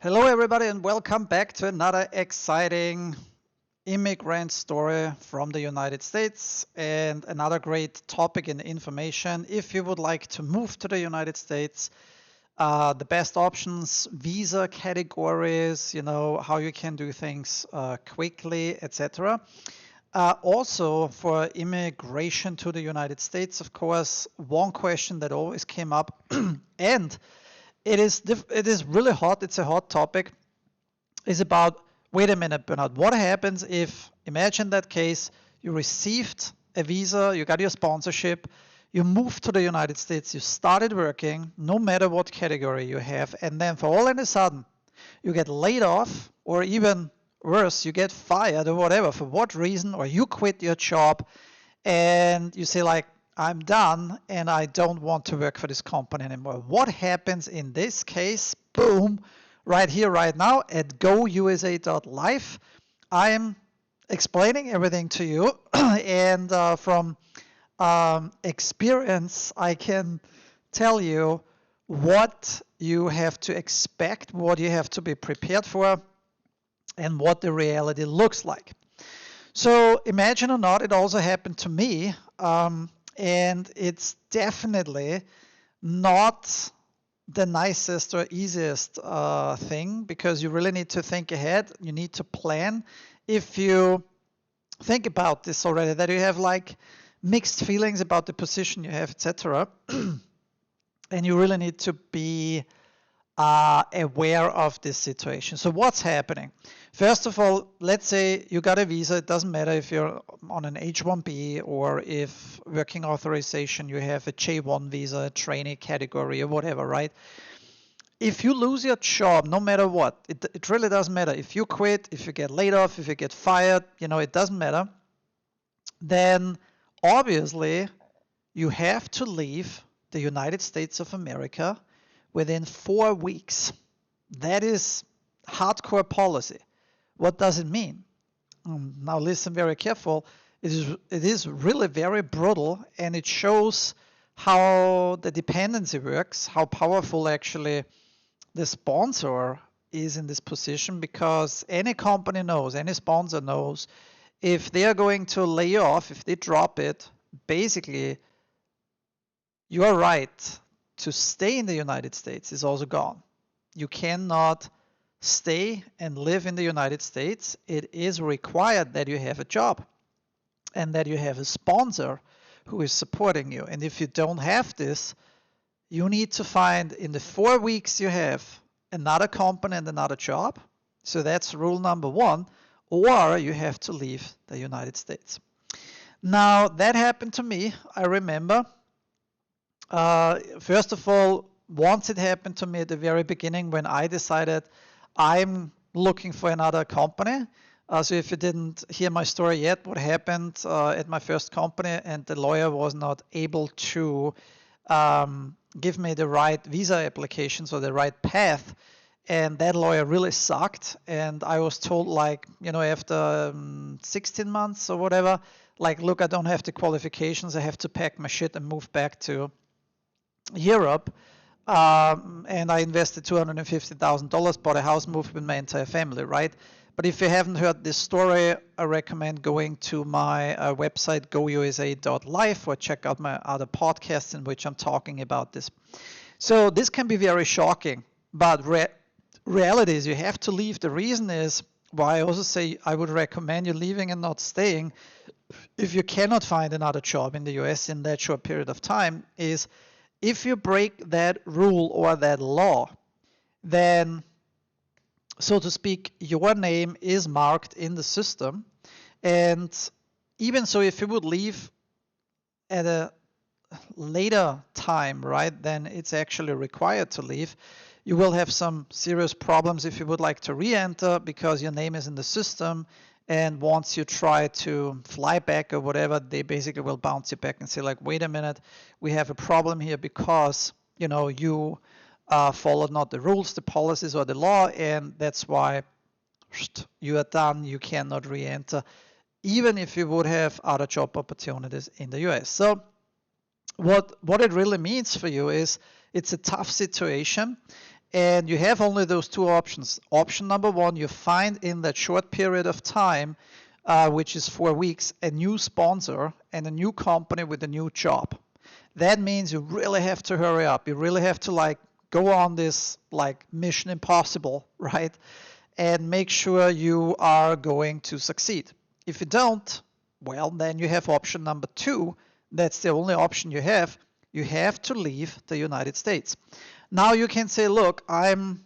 Hello, everybody, and welcome back to another exciting immigrant story from the United States and another great topic and information. If you would like to move to the United States, the best options, visa categories, how you can do things quickly, etc. Also, for immigration to the United States, of course, one question that always came up, and it is really hot. It's a hot topic. Is about, wait a minute, Bernard. What happens if, imagine that case, you received a visa, you got your sponsorship, you moved to the United States, you started working, no matter what category you have, and then for all of a sudden, you get laid off, or even worse, you get fired or whatever, for what reason, or you quit your job and you say like, I'm done and I don't want to work for this company anymore. What happens in this case? Boom, right here, right now at goUSA.live. I'm explaining everything to you and from experience, I can tell you what you have to expect, what you have to be prepared for, and what the reality looks like. So imagine or not, it also happened to me, and it's definitely not the nicest or easiest thing, because you really need to think ahead. You need to plan. If you think about this already, that you have like mixed feelings about the position you have, etc., and you really need to be aware of this situation. So what's happening? First of all, let's say you got a visa. It doesn't matter if you're on an H-1B or if working authorization, you have a J-1 visa, trainee category or whatever, right? If you lose your job, no matter what, it really doesn't matter. If you quit, if you get laid off, if you get fired, it doesn't matter. Then obviously you have to leave the United States of America within 4 weeks. That is hardcore policy. What does it mean? Now listen very careful. It is really very brutal, and it shows how the dependency works, how powerful actually the sponsor is in this position, because any company knows, any sponsor knows, if they are going to lay you off, if they drop it, basically your right to stay in the United States is also gone. You cannot stay and live in the United States. It is required that you have a job and that you have a sponsor who is supporting you. And if you don't have this, you need to find, in the 4 weeks you have, another company and another job. So that's rule number one, or you have to leave the United States. Now, that happened to me. I remember, first of all, once it happened to me at the very beginning, when I decided I'm looking for another company. So if you didn't hear my story yet, what happened at my first company, and the lawyer was not able to give me the right visa applications or the right path, and that lawyer really sucked. And I was told, like, after 16 months or whatever, like, look, I don't have the qualifications. I have to pack my shit and move back to Europe. And I invested $250,000, bought a house, moved with my entire family, right? But if you haven't heard this story, I recommend going to my website, goUSA.live, or check out my other podcasts in which I'm talking about this. So this can be very shocking, but reality is you have to leave. The reason is why I also say I would recommend you leaving and not staying if you cannot find another job in the US in that short period of time, is if you break that rule or that law, then, so to speak, your name is marked in the system. And even so, if you would leave at a later time, right, then it's actually required to leave. You will have some serious problems if you would like to re-enter, because your name is in the system. And once you try to fly back or whatever, they basically will bounce you back and say, like, wait a minute, we have a problem here because, you followed not the rules, the policies, or the law, and that's why you are done. You cannot re-enter, even if you would have other job opportunities in the US. So what it really means for you is it's a tough situation. and you have only those two options. Option number one, you find in that short period of time, which is 4 weeks, a new sponsor and a new company with a new job. That means you really have to hurry up. You really have to like go on this like mission impossible, right? And make sure you are going to succeed. If you don't, well, then you have option number two. That's the only option you have. You have to leave the United States. Now you can say, look, I'm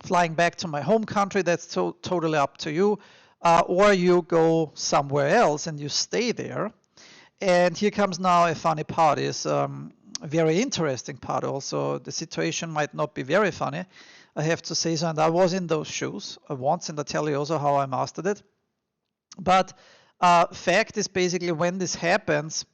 flying back to my home country. That's totally up to you. Or you go somewhere else and you stay there. And here comes now a funny part, is a very interesting part also. The situation might not be very funny, I have to say so, and I was in those shoes once, and I'll tell you also how I mastered it. But fact is basically when this happens,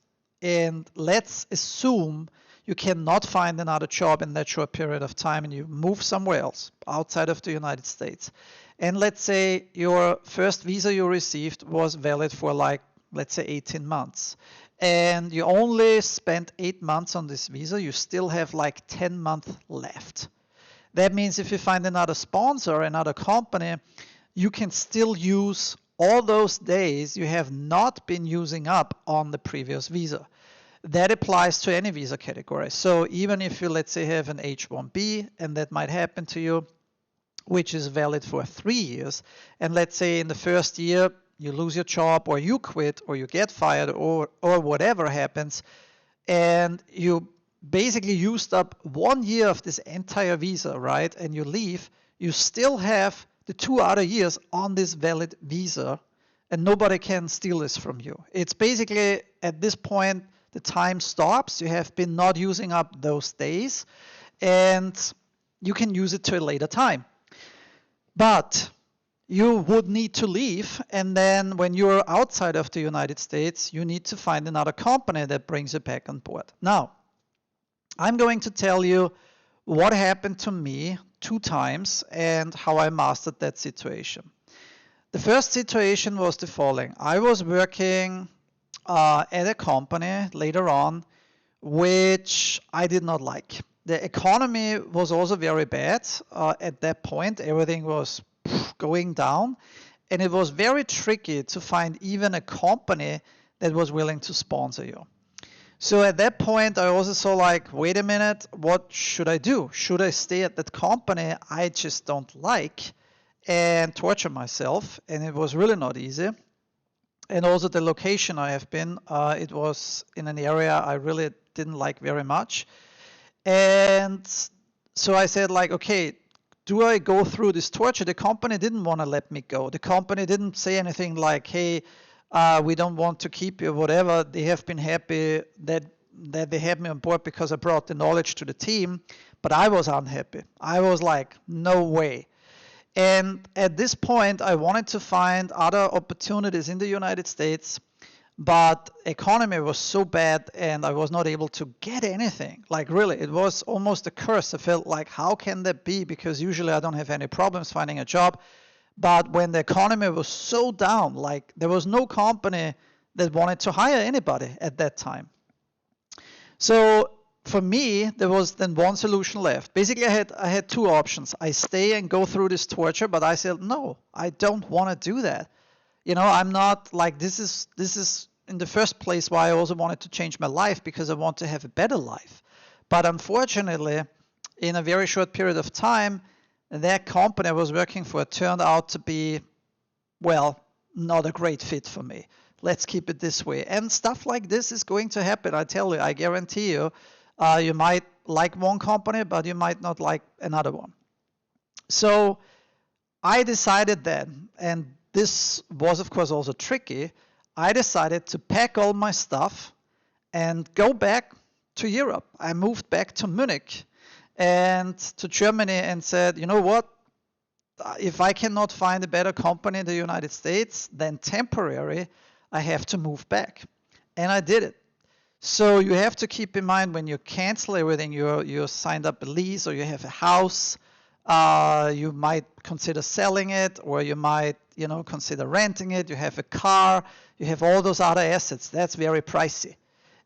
and let's assume you cannot find another job in that short period of time and you move somewhere else outside of the United States. And let's say your first visa you received was valid for like, let's say 18 months. And you only spent 8 months on this visa, you still have like 10 months left. That means if you find another sponsor, another company, you can still use all those days you have not been using up on the previous visa. That applies to any visa category. So even if you, let's say, have an H-1B, and that might happen to you, which is valid for 3 years, and let's say in the first year you lose your job, or you quit, or you get fired, or whatever happens, and you basically used up 1 year of this entire visa, right, and you leave, you still have the 2 other years on this valid visa, and nobody can steal this from you. It's basically, at this point, the time stops. You have been not using up those days, and you can use it to a later time. But you would need to leave, and then when you're outside of the United States, you need to find another company that brings you back on board. Now, I'm going to tell you what happened to me 2 times and how I mastered that situation. The first situation was the following. I was working at a company later on, which I did not like. The economy was also very bad at that point. Everything was going down, and it was very tricky to find even a company that was willing to sponsor you. So at that point, I also saw like, wait a minute, what should I do? Should I stay at that company I just don't like and torture myself? And it was really not easy. And also the location I have been, it was in an area I really didn't like very much. And so I said like, okay, do I go through this torture? The company didn't want to let me go. The company didn't say anything like, hey, we don't want to keep you, whatever. They have been happy that they had me on board because I brought the knowledge to the team, but I was unhappy. I was like, no way. And at this point, I wanted to find other opportunities in the United States, but economy was so bad and I was not able to get anything. Like really, it was almost a curse. I felt like, how can that be? Because usually I don't have any problems finding a job. But when the economy was so down, like there was no company that wanted to hire anybody at that time. So for me, there was then one solution left. Basically, I had 2 options. I stay and go through this torture, but I said, no, I don't want to do that. You know, I'm not like, this is in the first place why I also wanted to change my life, because I want to have a better life. But unfortunately, in a very short period of time, that company I was working for turned out to be, well, not a great fit for me. Let's keep it this way. And stuff like this is going to happen. I tell you, I guarantee you, you might like one company, but you might not like another one. So I decided then, and this was of course also tricky, I decided to pack all my stuff and go back to Europe. I moved back to Munich and to Germany and said, you know what, if I cannot find a better company in the United States, then temporary, I have to move back. And I did it. So you have to keep in mind when you cancel everything, you signed up a lease, or you have a house, you might consider selling it, or you might, consider renting it. You have a car, you have all those other assets. That's very pricey.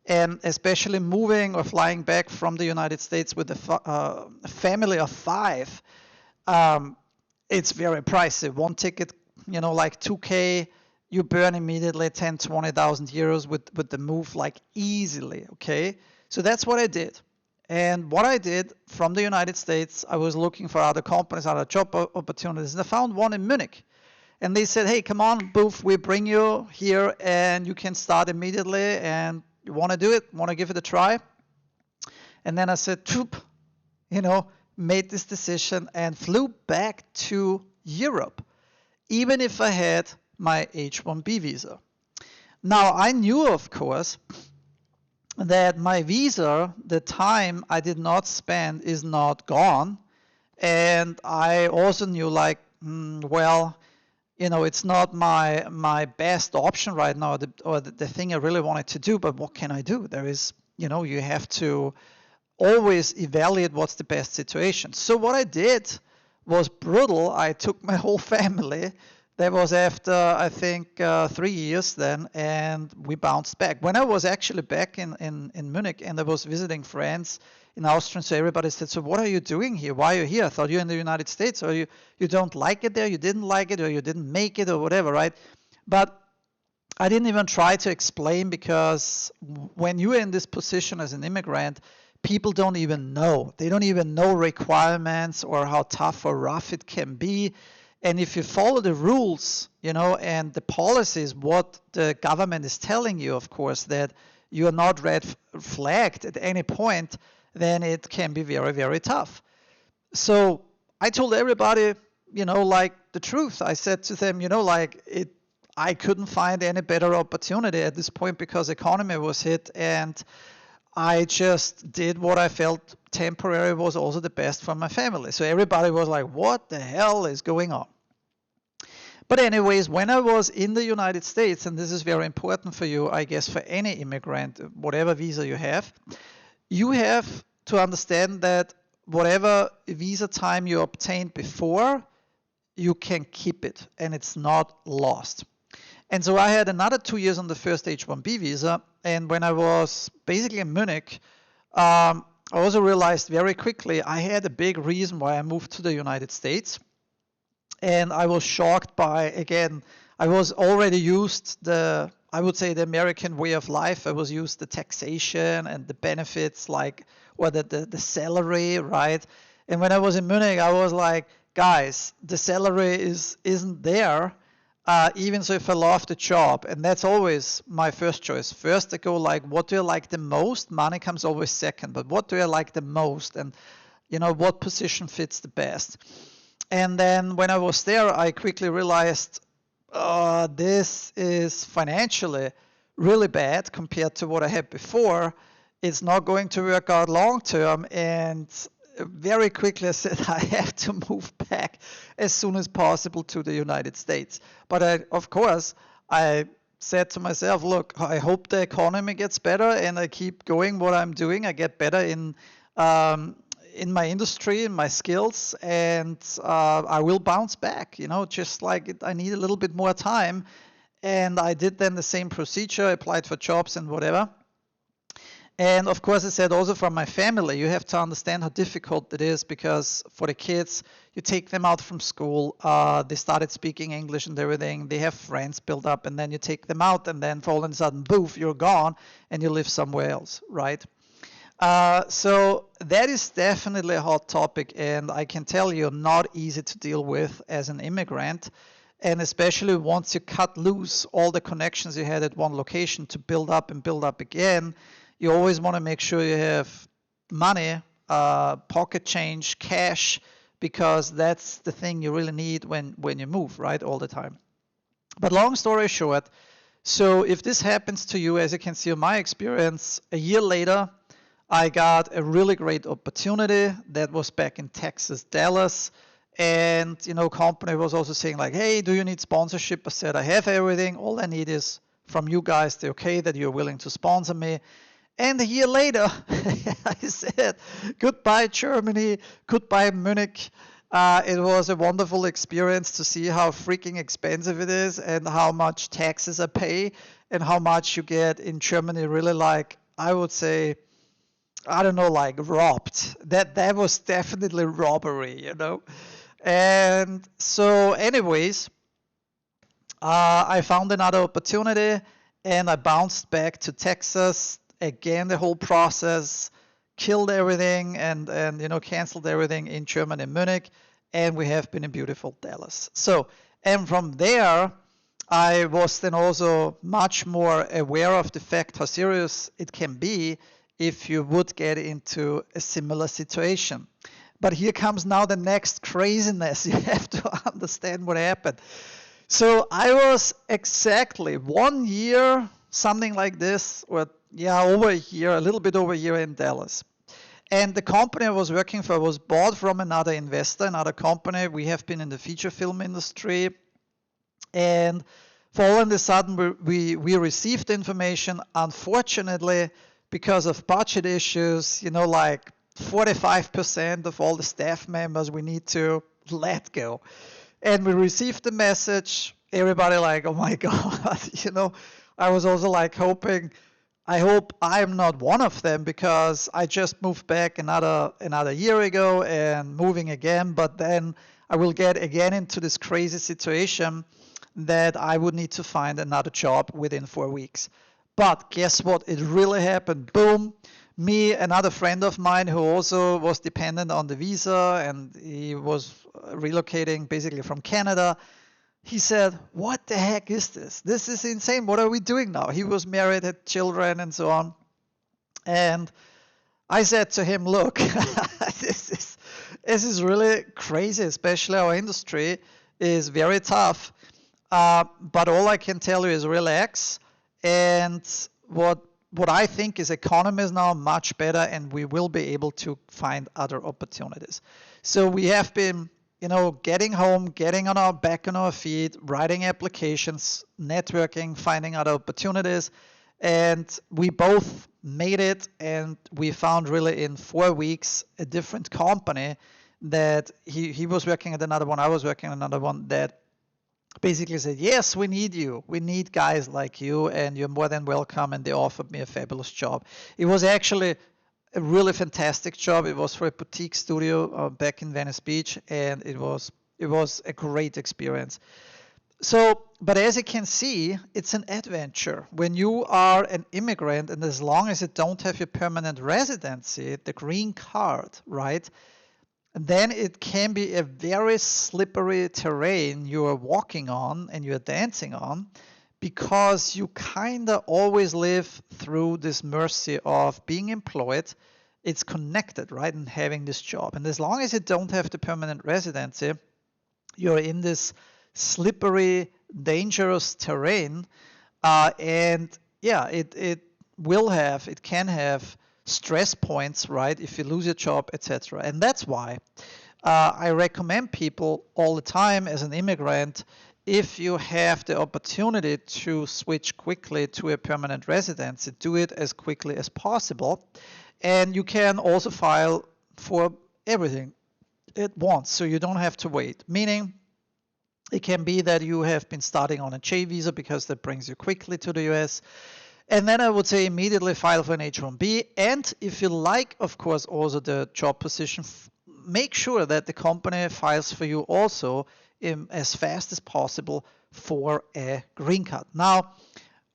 And especially moving or flying back from the United States with a family of 5, it's very pricey. One ticket, like 2K, you burn immediately 10, 20,000 euros with the move, like easily, okay? So that's what I did. And what I did from the United States, I was looking for other companies, other job opportunities, and I found one in Munich. And they said, hey, come on, Boof, we bring you here and you can start immediately, and you want to do it, want to give it a try? And then I said, troop, made this decision and flew back to Europe, even if I had my H-1B visa. Now, I knew, of course, that my visa, the time I did not spend, is not gone. And I also knew, like, well, it's not my best option right now, or the thing I really wanted to do, but what can I do? There is, you have to always evaluate what's the best situation. So what I did was brutal. I took my whole family. That was after, I think, 3 years then, and we bounced back. When I was actually back in Munich and I was visiting friends in Austria, so everybody said, so what are you doing here? Why are you here? I thought you're in the United States, or you don't like it there, you didn't like it, or you didn't make it, or whatever, right? But I didn't even try to explain, because when you are in this position as an immigrant, people don't even know. They don't even know requirements or how tough or rough it can be. And if you follow the rules, and the policies, what the government is telling you, of course, that you are not red flagged at any point, then it can be very, very tough. So I told everybody, like the truth. I said to them, I couldn't find any better opportunity at this point because economy was hit, and I just did what I felt temporary was also the best for my family. So everybody was like, what the hell is going on? But anyways, when I was in the United States, and this is very important for you, I guess, for any immigrant, whatever visa you have to understand that whatever visa time you obtained before, you can keep it and it's not lost. And so I had another 2 years on the first H-1B visa. And when I was basically in Munich, I also realized very quickly I had a big reason why I moved to the United States. And I was shocked by, again, I was already used the American way of life. I was used the taxation and the benefits, like, or the salary, right? And when I was in Munich, I was like, guys, the salary isn't there. Even so, if I love the job, and that's always my first choice. First, I go like, what do I like the most? Money comes always second, but what do I like the most? And, what position fits the best? And then when I was there, I quickly realized this is financially really bad compared to what I had before. It's not going to work out long term. And very quickly I said, I have to move back as soon as possible to the United States. But of course, I said to myself, look, I hope the economy gets better and I keep going what I'm doing. I get better in my industry, in my skills, and I will bounce back, just like I need a little bit more time. And I did then the same procedure, applied for jobs and whatever. And of course, I said also for my family, you have to understand how difficult it is, because for the kids, you take them out from school, they started speaking English and everything, they have friends built up, and then you take them out, and then all of a sudden, boof, you're gone, and you live somewhere else, right? So that is definitely a hot topic, and I can tell you, not easy to deal with as an immigrant. And especially once you cut loose all the connections you had at one location to build up and build up again, you always want to make sure you have money, pocket change, cash, because that's the thing you really need when you move, right, all the time. But long story short, so if this happens to you, as you can see in my experience, a year later, I got a really great opportunity that was back in Texas, Dallas. And, company was also saying like, hey, do you need sponsorship? I said, I have everything. All I need is from you guys, the okay that you're willing to sponsor me. And a year later, I said, goodbye, Germany, goodbye, Munich. It was a wonderful experience to see how freaking expensive it is and how much taxes I pay and how much you get in Germany, really like I would say, I don't know, like robbed. That was definitely robbery, you know. And so, anyways, I found another opportunity and I bounced back to Texas. Again, the whole process, killed everything and canceled everything in Germany, Munich, and we have been in beautiful Dallas. So, and from there, I was then also much more aware of the fact how serious it can be if you would get into a similar situation. But here comes now the next craziness. You have to understand what happened. So I was exactly 1 year, something like this, or yeah, over a year, a little bit over a year in Dallas. And the company I was working for was bought from another investor, another company. We have been in the feature film industry. And for all of a sudden, we received information, unfortunately, because of budget issues, like 45% of all the staff members we need to let go. And we received the message, everybody like, oh my God, I was also like hoping, I hope I'm not one of them because I just moved back another year ago and moving again, but then I will get again into this crazy situation that I would need to find another job within 4 weeks. But guess what? It really happened. Boom. Me, another friend of mine who also was dependent on the visa and he was relocating basically from Canada. He said, what the heck is this? This is insane. What are we doing now? He was married, had children and so on. And I said to him, look, this is really crazy, especially our industry is very tough. But all I can tell you is relax. And what I think is economy is now much better and we will be able to find other opportunities. So we have been, getting home, getting back on our feet, writing applications, networking, finding other opportunities. And we both made it and we found really in 4 weeks a different company that he was working at another one, I was working at another one that basically said, yes, we need you. We need guys like you and you're more than welcome. And they offered me a fabulous job. It was actually a really fantastic job. It was for a boutique studio back in Venice Beach and it was a great experience. So, but as you can see, it's an adventure. When you are an immigrant and as long as you don't have your permanent residency, the green card, right? Then it can be a very slippery terrain you are walking on and you're dancing on because you kind of always live through this mercy of being employed. It's connected, right, and having this job. And as long as you don't have the permanent residency, you're in this slippery, dangerous terrain. And yeah, it can have stress points, right, if you lose your job, etc. And that's why I recommend people all the time as an immigrant, if you have the opportunity to switch quickly to a permanent residency, do it as quickly as possible. And you can also file for everything at once, so you don't have to wait. Meaning, it can be that you have been starting on a J visa because that brings you quickly to the US. And then I would say immediately file for an H-1B. And if you like, of course, also the job position, make sure that the company files for you also as fast as possible for a green card. Now,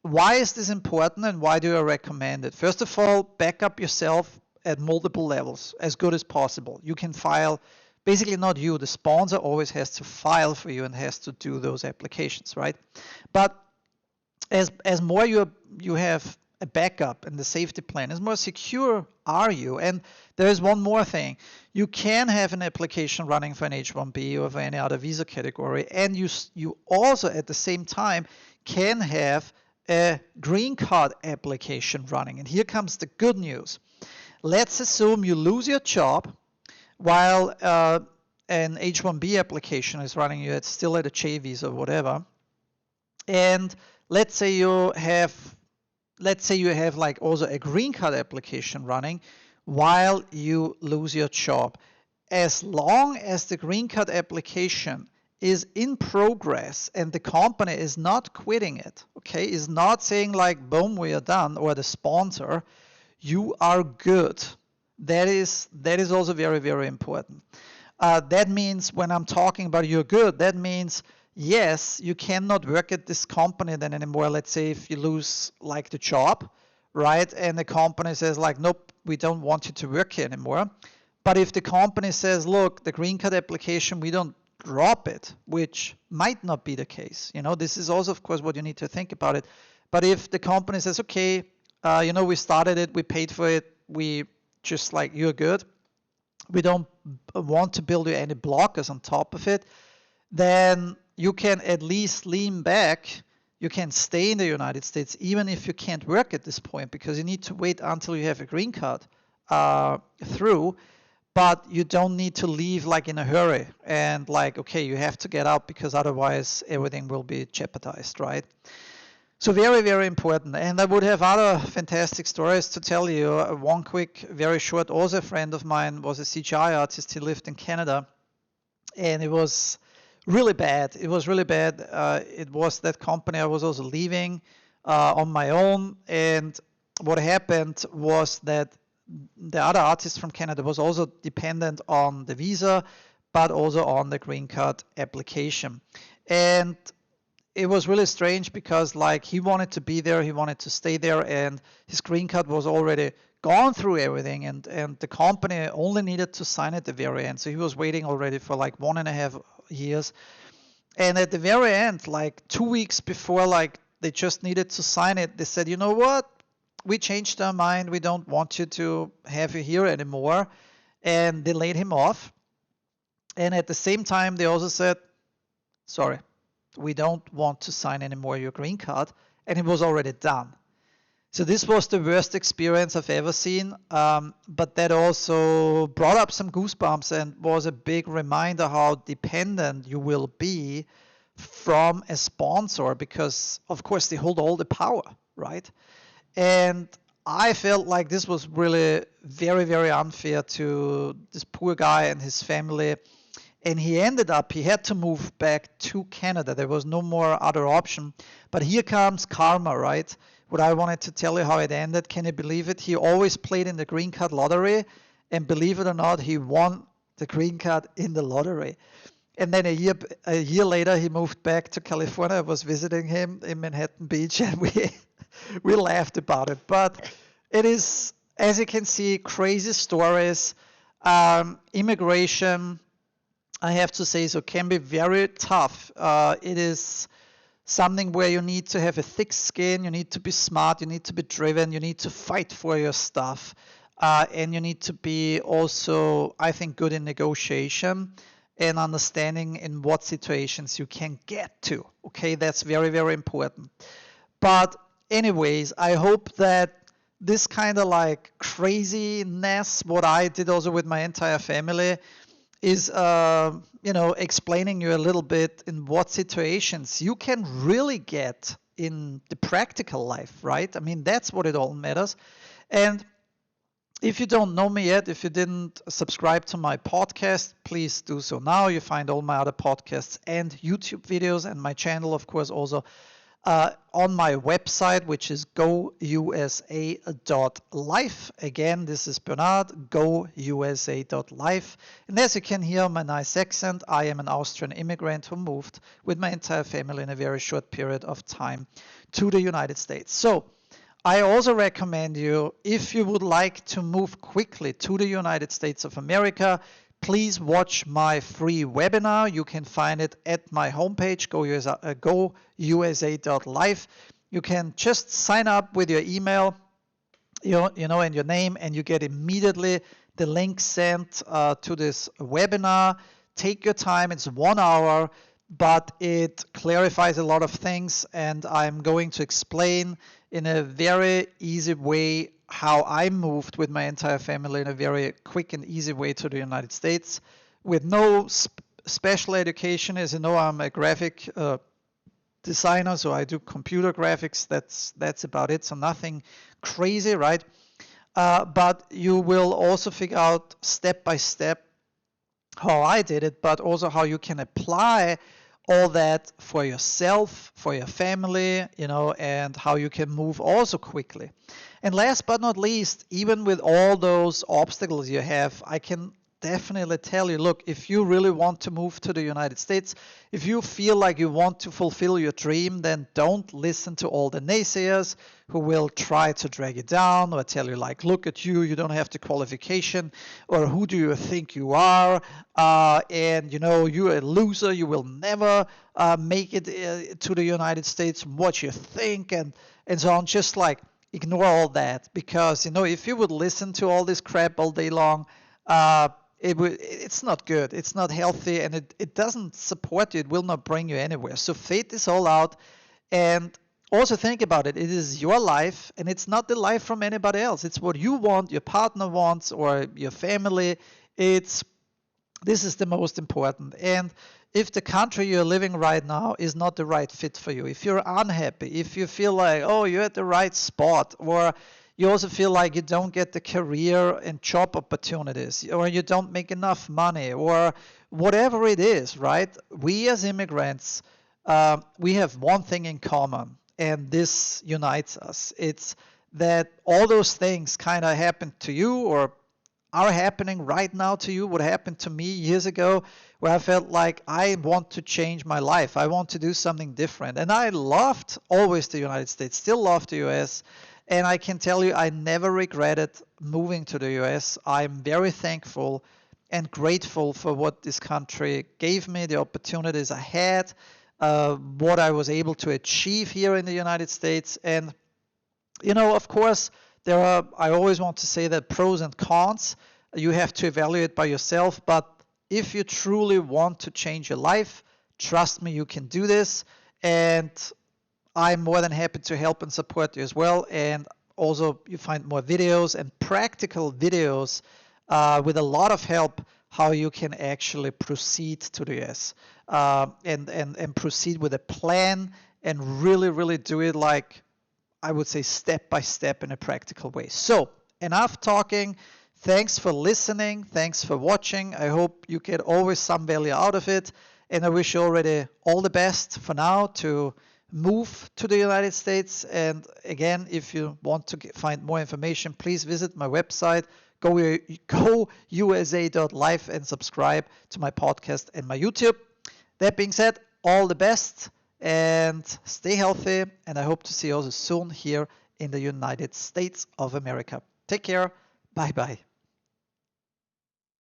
why is this important and why do I recommend it? First of all, back up yourself at multiple levels as good as possible. You can file, basically not you, the sponsor always has to file for you and has to do those applications, right? But as more you have a backup and the safety plan, as more secure are you. And there is one more thing. You can have an application running for an H-1B or for any other visa category, and you also at the same time can have a green card application running. And here comes the good news. Let's assume you lose your job while an H-1B application is running. You're still at a J visa or whatever. And let's say you have like also a green card application running while you lose your job. As long as the green card application is in progress and the company is not quitting it, okay, is not saying like, boom, we are done, or the sponsor, you are good. That is also very, very important. That means when I'm talking about you're good, that means yes, you cannot work at this company then anymore. Let's say if you lose like the job, right? And the company says like, nope, we don't want you to work here anymore. But if the company says, look, the green card application, we don't drop it, which might not be the case. This is also, of course, what you need to think about it. But if the company says, okay, we started it, we paid for it, we just like, you're good, we don't want to build you any blockers on top of it, then you can at least lean back. You can stay in the United States even if you can't work at this point, because you need to wait until you have a green card through. But you don't need to leave like in a hurry and like, okay, you have to get out because otherwise everything will be jeopardized, right? So very, very important. And I would have other fantastic stories to tell you. One quick, very short, also a friend of mine was a CGI artist. He lived in Canada, and it was really bad. It was really bad. It was that company I was also leaving on my own. And what happened was that the other artist from Canada was also dependent on the visa, but also on the green card application. And it was really strange because like he wanted to be there, he wanted to stay there, and his green card was already gone through everything, and the company only needed to sign at the very end. So he was waiting already for like 1.5 years. And at the very end, like 2 weeks before, like they just needed to sign it, they said, you know what? We changed our mind. We don't want you to have you here anymore. And they laid him off. And at the same time, they also said, sorry, we don't want to sign anymore your green card. And it was already done. So this was the worst experience I've ever seen. But that also brought up some goosebumps and was a big reminder how dependent you will be from a sponsor, because of course they hold all the power, right? And I felt like this was really very, very unfair to this poor guy and his family. And he had to move back to Canada. There was no more other option. But here comes karma, right? What I wanted to tell you how it ended. Can you believe it? He always played in the green card lottery. And believe it or not, he won the green card in the lottery. And then a year later, he moved back to California. I was visiting him in Manhattan Beach, and we laughed about it. But it is, as you can see, crazy stories. Immigration, I have to say, so can be very tough. It is something where you need to have a thick skin, you need to be smart, you need to be driven, you need to fight for your stuff, and you need to be also, I think, good in negotiation and understanding in what situations you can get to. Okay, that's very, very important. But anyways, I hope that this kind of like craziness, what I did also with my entire family, is explaining you a little bit in what situations you can really get in the practical life, right? I mean, that's what it all matters. And if you don't know me yet, if you didn't subscribe to my podcast, please do so now. You find all my other podcasts and YouTube videos, and my channel, of course, also on my website, which is goUSA.live. Again, this is Bernard, goUSA.live. And as you can hear my nice accent, I am an Austrian immigrant who moved with my entire family in a very short period of time to the United States. So I also recommend you, if you would like to move quickly to the United States of America, please watch my free webinar. You can find it at my homepage, goUSA.live. You can just sign up with your email, and your name, and you get immediately the link sent to this webinar. Take your time. It's 1 hour, but it clarifies a lot of things, and I'm going to explain in a very easy way how I moved with my entire family in a very quick and easy way to the United States with no special education. As you know, I'm a graphic designer, so I do computer graphics. That's about it. So nothing crazy, right? But you will also figure out step by step how I did it, but also how you can apply all that for yourself, for your family, and how you can move also quickly. And last but not least, even with all those obstacles you have, I can definitely tell you, look, if you really want to move to the United States, if you feel like you want to fulfill your dream, then don't listen to all the naysayers who will try to drag you down or tell you like, look at you, you don't have the qualification, or who do you think you are, and you're a loser, you will never make it to the United States, what you think, and so on. Just like ignore all that, because if you would listen to all this crap all day long, uh, it's not good, it's not healthy, and it doesn't support you, it will not bring you anywhere. So fade this all out, and also think about it, it is your life, and it's not the life from anybody else. It's what you want, your partner wants, or your family. This is the most important. And if the country you're living right now is not the right fit for you, if you're unhappy, if you feel like, oh, you're at the right spot, or you also feel like you don't get the career and job opportunities, or you don't make enough money, or whatever it is, right? We as immigrants, we have one thing in common, and this unites us. It's that all those things kind of happened to you, or are happening right now to you, what happened to me years ago, where I felt like I want to change my life. I want to do something different. And I loved always the United States, still love the US. And I can tell you, I never regretted moving to the US. I'm very thankful and grateful for what this country gave me, the opportunities I had, what I was able to achieve here in the United States. And of course, I always want to say that pros and cons, you have to evaluate by yourself. But if you truly want to change your life, trust me, you can do this. And I'm more than happy to help and support you as well. And also, you find more videos and practical videos with a lot of help how you can actually proceed to the US, and proceed with a plan and really, really do it like, I would say, step by step in a practical way. So, enough talking. Thanks for listening. Thanks for watching. I hope you get always some value out of it. And I wish you already all the best for now to move to the United States. And again, if you want to find more information, please visit my website, goUSA.live, and subscribe to my podcast and my YouTube. That being said, all the best and stay healthy. And I hope to see you also soon here in the United States of America. Take care. Bye bye.